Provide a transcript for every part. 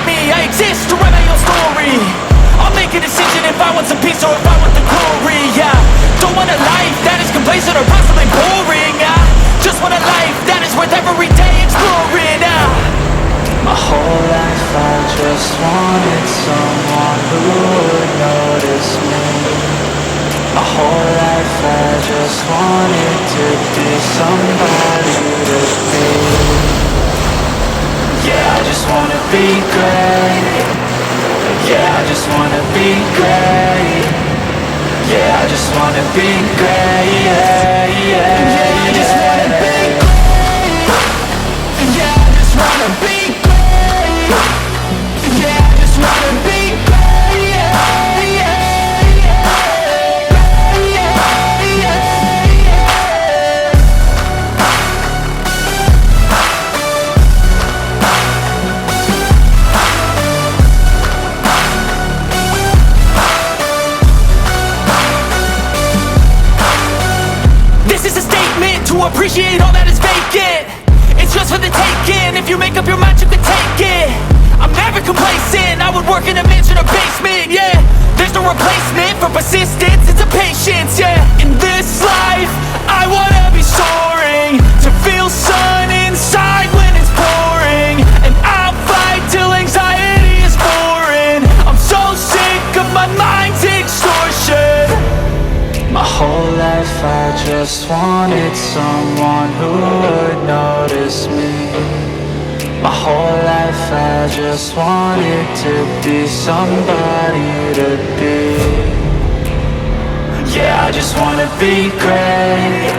me, I exist to write my own story. I'll make a decision if I want some peace or if I want the glory. Yeah, don't want a life that is complacent or possibly boring. I just want a life that is worth every day exploring. My whole life I just wanted someone who would notice me. My whole life I just wanted to be somebody to be. Yeah, I just wanna be great. Yeah, I just wanna be great. Yeah, I just wanna be great. Yeah, yeah, yeah, I just wanna be great. Yeah, I just wanna be great. Yeah, I just wanna be great. Yeah, yeah, yeah. Yeah, yeah, yeah. This is a statement to appreciate all that is vacant. It's just for the taking. If you make up your mind, you can take it. I'm never complacent. I would work in a mansion or basement. Yeah, there's no replacement for persistence. It's a patience. Yeah, in this life, I wanna be soaring, to feel sun inside when it's pouring, and I'll fight till anxiety is foreign. I'm so sick of my mind's extortion. My whole life I just wanted someone who would notice me. My whole life I just wanted to be somebody to be. Yeah, I just wanna be great.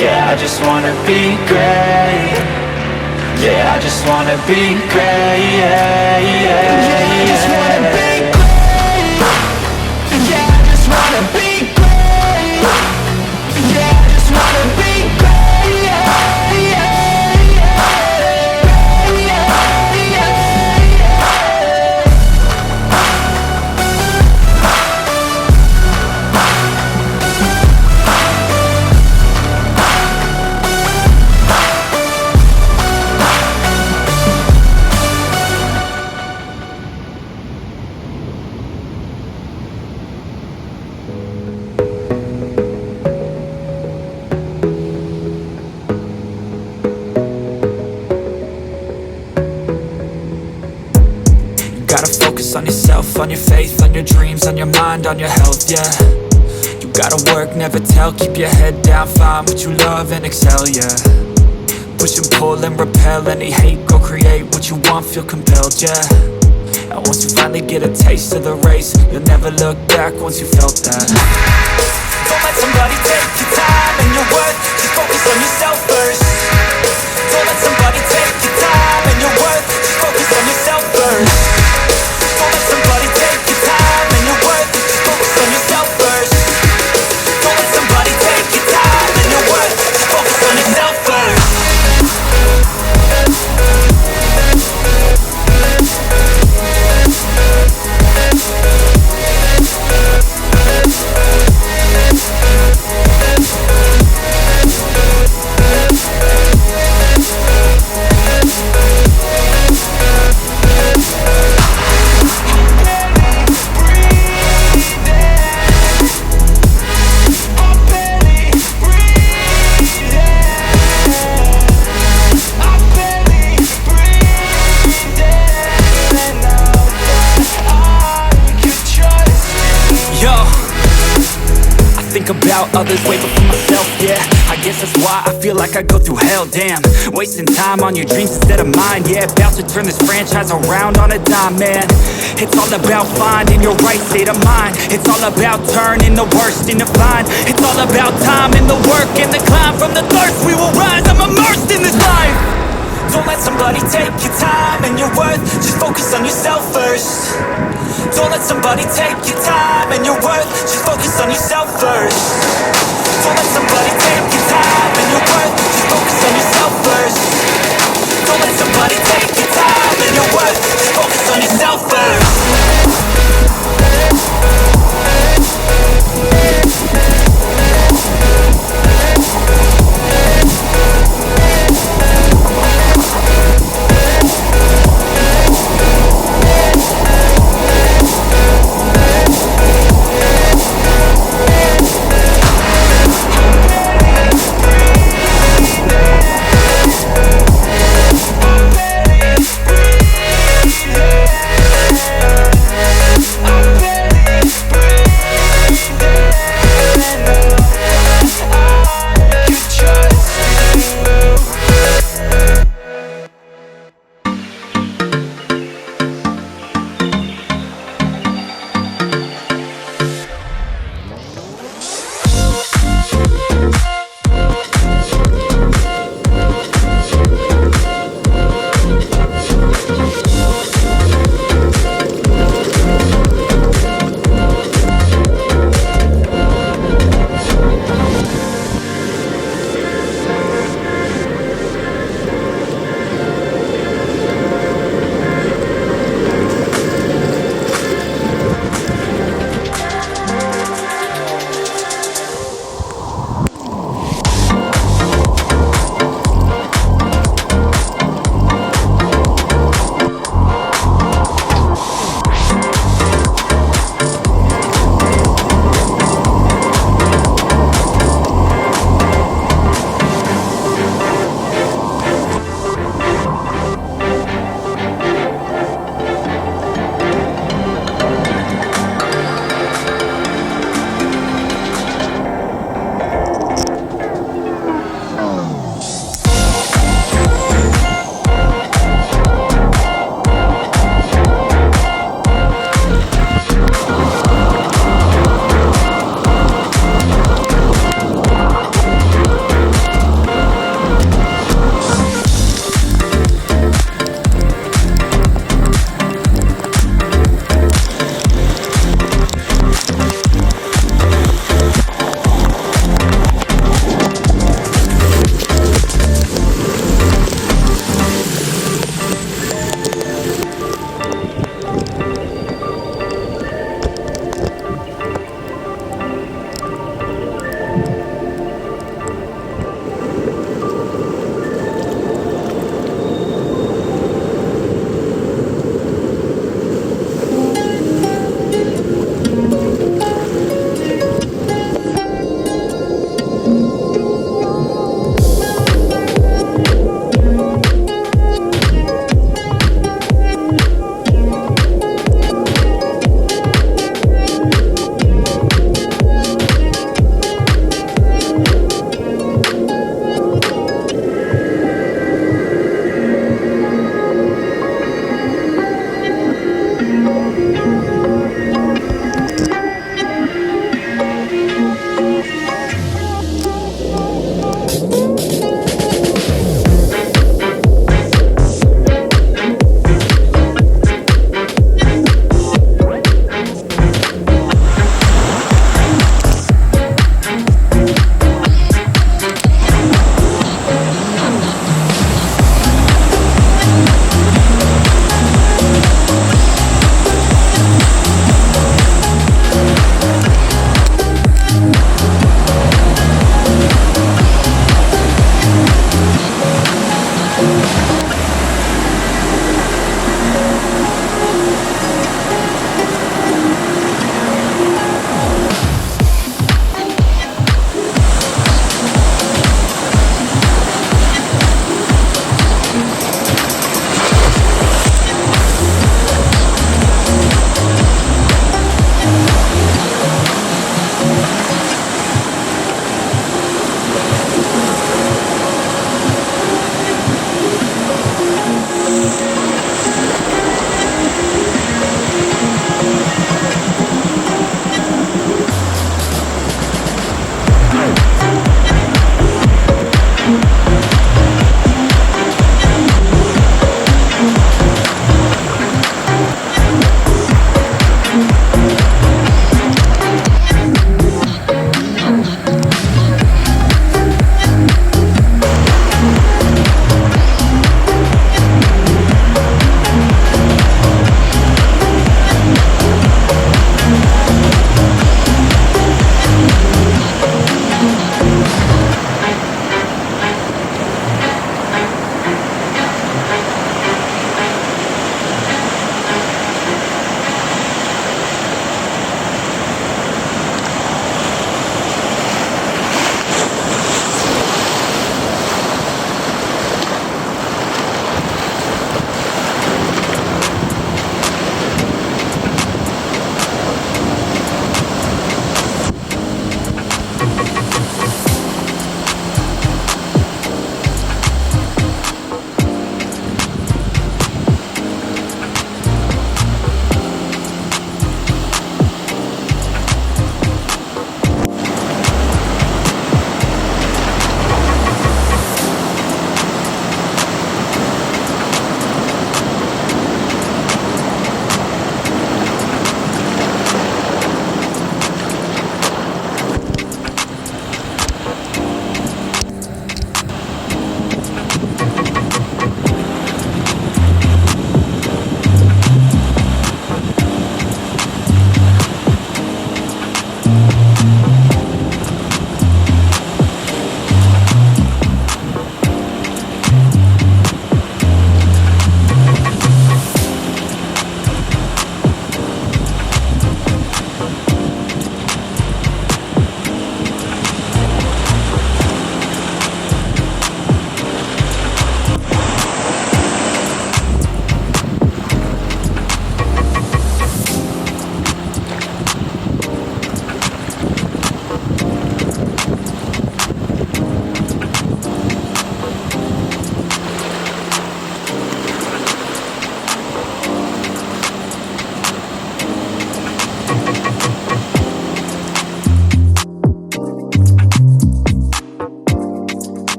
Yeah, I just wanna be great. Yeah, I just wanna be great. Yeah, yeah, yeah, I just wanna be great. Yeah, I just wanna be great. Yeah, I just wanna be great. Yeah, yeah, yeah. Yeah, yeah, yeah. Gotta focus on yourself, on your faith, on your dreams, on your mind, on your health, yeah. You gotta work, never tell, keep your head down, find what you love and excel, yeah. Push and pull and repel any hate, go create what you want, feel compelled, yeah. And once you finally get a taste of the race, you'll never look back once you felt that. Don't let somebody take your time and your worth, just focus on yourself first. Don't let somebody take your time and your worth, just focus on yourself first. Don't let somebody take your time and your worth, just focus on yourself first. Don't let somebody take your time and your worth, just focus on yourself first. About others way before myself, yeah. I guess that's why I feel like I go through hell, damn. Wasting time on your dreams instead of mine, yeah. About to turn this franchise around on a dime, man. It's all about finding your right state of mind. It's all about turning the worst into fine. It's all about time and the work and the climb. From the thirst we will rise, I'm immersed in this life. Don't let somebody take your time and your worth, just focus on yourself first. Don't let somebody take your time and your worth, just focus on yourself first. Don't let somebody take